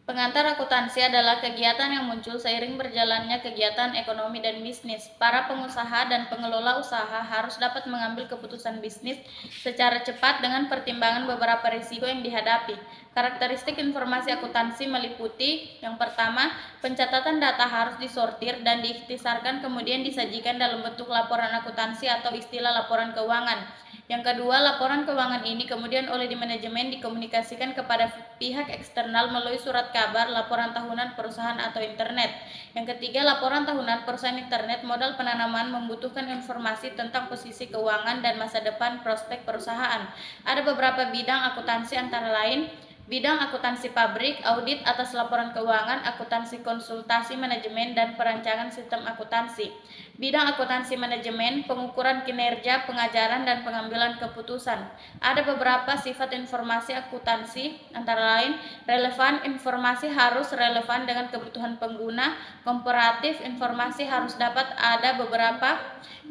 Pengantar akuntansi adalah kegiatan yang muncul seiring berjalannya kegiatan ekonomi dan bisnis. Para pengusaha dan pengelola usaha harus dapat mengambil keputusan bisnis secara cepat dengan pertimbangan beberapa risiko yang dihadapi. Karakteristik informasi akuntansi meliputi: yang pertama, pencatatan data harus disortir dan diikhtisarkan kemudian disajikan dalam bentuk laporan akuntansi atau istilah laporan keuangan. Yang kedua, laporan keuangan ini kemudian oleh di manajemen dikomunikasikan kepada pihak eksternal melalui surat kabar, laporan tahunan perusahaan atau internet. Yang ketiga, laporan tahunan perusahaan internet modal penanaman membutuhkan informasi tentang posisi keuangan dan masa depan prospek perusahaan. Ada beberapa bidang akuntansi antara lain: bidang akuntansi pabrik, audit atas laporan keuangan, akuntansi konsultasi manajemen, dan perancangan sistem akuntansi. Bidang akuntansi manajemen, pengukuran kinerja, pengajaran, dan pengambilan keputusan. Ada beberapa sifat informasi akuntansi, antara lain: relevan, informasi harus relevan dengan kebutuhan pengguna. Komparatif, informasi harus dapat. Ada beberapa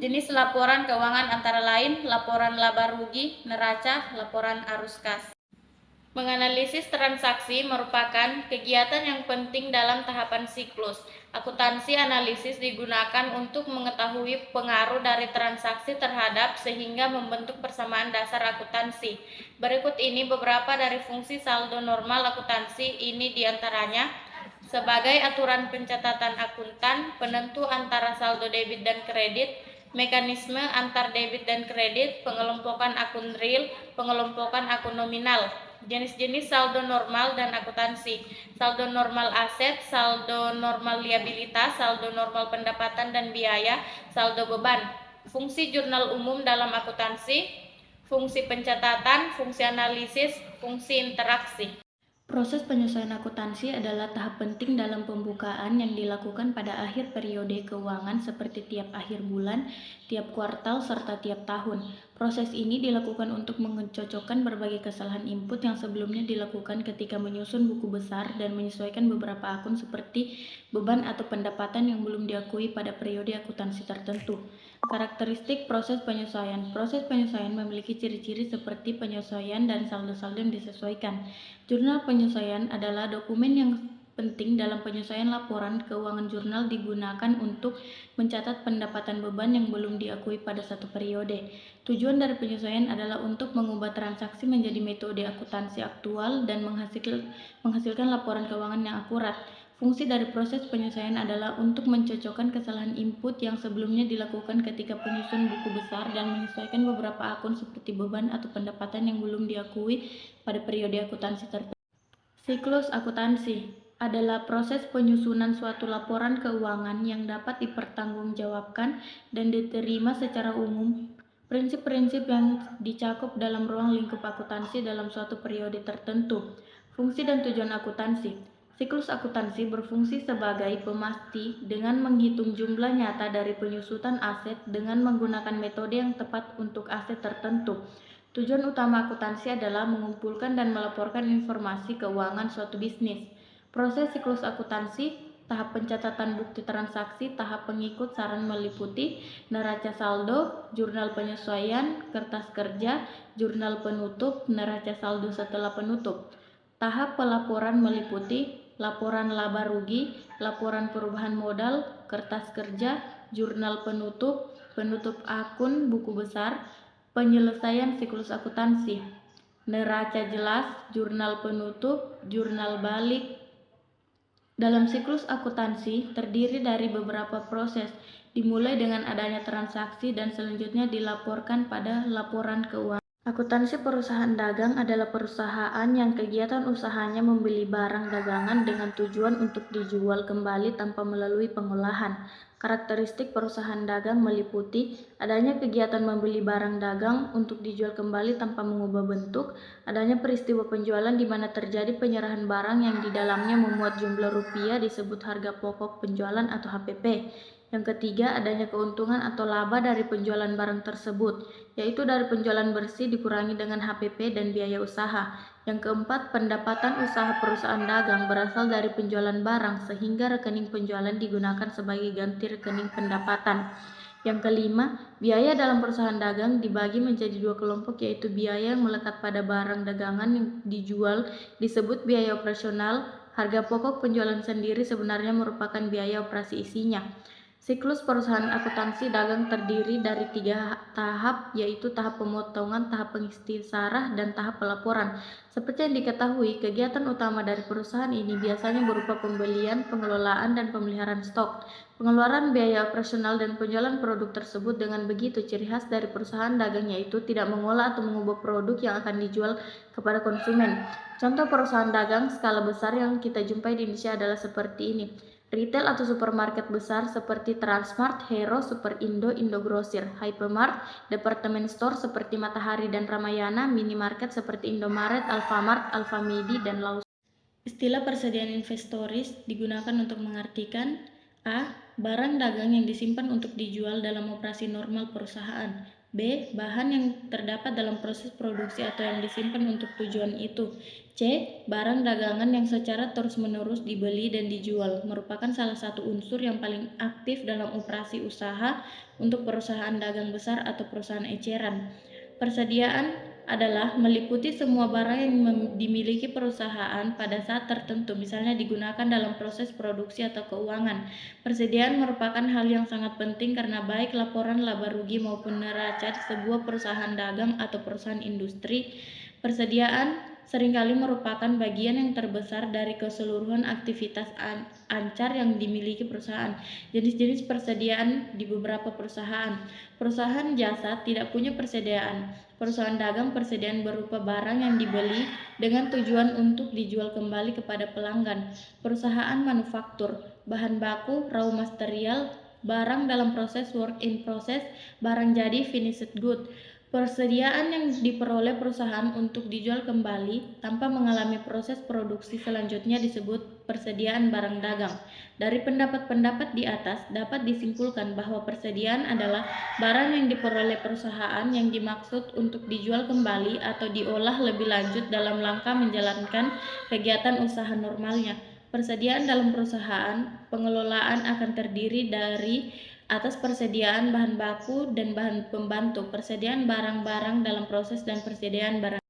jenis laporan keuangan antara lain: laporan laba rugi, neraca, laporan arus kas. Menganalisis transaksi merupakan kegiatan yang penting dalam tahapan siklus. Akuntansi analisis digunakan untuk mengetahui pengaruh dari transaksi terhadap sehingga membentuk persamaan dasar akuntansi. Berikut ini beberapa dari fungsi saldo normal akuntansi. Ini diantaranya: sebagai aturan pencatatan akuntan, penentu antara saldo debit dan kredit, mekanisme antar debit dan kredit, pengelompokan akun real, pengelompokan akun nominal. Jenis-jenis saldo normal dan akuntansi: saldo normal aset, saldo normal liabilitas, saldo normal pendapatan dan biaya, saldo beban. Fungsi jurnal umum dalam akuntansi: fungsi pencatatan, fungsi analisis, fungsi interaksi. Proses penyelesaian akuntansi adalah tahap penting dalam pembukaan yang dilakukan pada akhir periode keuangan seperti tiap akhir bulan, tiap kuartal, serta tiap tahun. Proses ini dilakukan untuk mencocokkan berbagai kesalahan input yang sebelumnya dilakukan ketika menyusun buku besar dan menyesuaikan beberapa akun seperti beban atau pendapatan yang belum diakui pada periode akuntansi tertentu. Karakteristik proses penyesuaian. Proses penyesuaian memiliki ciri-ciri seperti penyesuaian dan saldo-saldo yang disesuaikan. Jurnal penyesuaian adalah dokumen yang penting dalam penyesuaian laporan keuangan. Jurnal digunakan untuk mencatat pendapatan beban yang belum diakui pada satu periode. Tujuan dari penyesuaian adalah untuk mengubah transaksi menjadi metode akuntansi aktual dan menghasilkan laporan keuangan yang akurat. Fungsi dari proses penyesuaian adalah untuk mencocokkan kesalahan input yang sebelumnya dilakukan ketika penyusun buku besar dan menyesuaikan beberapa akun seperti beban atau pendapatan yang belum diakui pada periode akuntansi tertentu. Siklus akuntansi adalah proses penyusunan suatu laporan keuangan yang dapat dipertanggungjawabkan dan diterima secara umum. Prinsip-prinsip yang dicakup dalam ruang lingkup akuntansi dalam suatu periode tertentu. Fungsi dan tujuan akuntansi. Siklus akuntansi berfungsi sebagai pemasti dengan menghitung jumlah nyata dari penyusutan aset dengan menggunakan metode yang tepat untuk aset tertentu. Tujuan utama akuntansi adalah mengumpulkan dan melaporkan informasi keuangan suatu bisnis. Proses siklus akuntansi: tahap pencatatan bukti transaksi, tahap pengikut saran meliputi neraca saldo, jurnal penyesuaian, kertas kerja, jurnal penutup, neraca saldo setelah penutup. Tahap pelaporan meliputi laporan laba rugi, laporan perubahan modal, kertas kerja, jurnal penutup, penutup akun buku besar. Penyelesaian siklus akuntansi: neraca jelas, jurnal penutup, jurnal balik. Dalam siklus akuntansi terdiri dari beberapa proses, dimulai dengan adanya transaksi dan selanjutnya dilaporkan pada laporan keuangan. Akuntansi perusahaan dagang adalah perusahaan yang kegiatan usahanya membeli barang dagangan dengan tujuan untuk dijual kembali tanpa melalui pengolahan. Karakteristik perusahaan dagang meliputi adanya kegiatan membeli barang dagang untuk dijual kembali tanpa mengubah bentuk, adanya peristiwa penjualan di mana terjadi penyerahan barang yang di dalamnya memuat jumlah rupiah disebut harga pokok penjualan atau HPP. Yang ketiga, adanya keuntungan atau laba dari penjualan barang tersebut, yaitu dari penjualan bersih dikurangi dengan HPP dan biaya usaha. Yang keempat, pendapatan usaha perusahaan dagang berasal dari penjualan barang sehingga rekening penjualan digunakan sebagai ganti rekening pendapatan. Yang kelima, biaya dalam perusahaan dagang dibagi menjadi dua kelompok, yaitu biaya yang melekat pada barang dagangan yang dijual disebut biaya operasional, Harga pokok penjualan sendiri sebenarnya merupakan biaya operasi isinya. Siklus perusahaan akuntansi dagang terdiri dari 3 tahap, yaitu tahap pemotongan, tahap pengistisarah, dan tahap pelaporan. Seperti yang diketahui, kegiatan utama dari perusahaan ini biasanya berupa pembelian, pengelolaan, dan pemeliharaan stok. Pengeluaran biaya operasional dan penjualan produk tersebut. Dengan begitu, ciri khas dari perusahaan dagang yaitu tidak mengolah atau mengubah produk yang akan dijual kepada konsumen. Contoh perusahaan dagang skala besar yang kita jumpai di Indonesia adalah seperti ini. Retail atau supermarket besar seperti Transmart, Hero, Superindo, Indogrosir, Hypermart, departemen store seperti Matahari dan Ramayana, minimarket seperti Indomaret, Alfamart, Alfamidi, dan Laus. Istilah persediaan inventories digunakan untuk mengartikan A. Barang dagang yang disimpan untuk dijual dalam operasi normal perusahaan. B. Bahan yang terdapat dalam proses produksi atau yang disimpan untuk tujuan itu. C. Barang dagangan yang secara terus-menerus dibeli dan dijual, merupakan salah satu unsur yang paling aktif dalam operasi usaha untuk perusahaan dagang besar atau perusahaan eceran. Persediaan adalah meliputi semua barang yang dimiliki perusahaan pada saat tertentu, misalnya digunakan dalam proses produksi atau keuangan. Persediaan merupakan hal yang sangat penting karena baik laporan laba rugi maupun neraca di sebuah perusahaan dagang atau perusahaan industri, persediaan seringkali merupakan bagian yang terbesar dari keseluruhan aktivitas ancar yang dimiliki perusahaan. Jenis-jenis persediaan di beberapa perusahaan. Perusahaan jasa tidak punya persediaan. Perusahaan dagang persediaan berupa barang yang dibeli dengan tujuan untuk dijual kembali kepada pelanggan. Perusahaan manufaktur, bahan baku, raw material, barang dalam proses work in process, barang jadi finished good. Persediaan yang diperoleh perusahaan untuk dijual kembali tanpa mengalami proses produksi selanjutnya disebut persediaan barang dagang. Dari pendapat-pendapat di atas dapat disimpulkan bahwa persediaan adalah barang yang diperoleh perusahaan yang dimaksud untuk dijual kembali atau diolah lebih lanjut dalam rangka menjalankan kegiatan usaha normalnya. Persediaan dalam perusahaan pengelolaan akan terdiri dari atas persediaan bahan baku dan bahan pembantu, persediaan barang-barang dalam proses, dan persediaan barang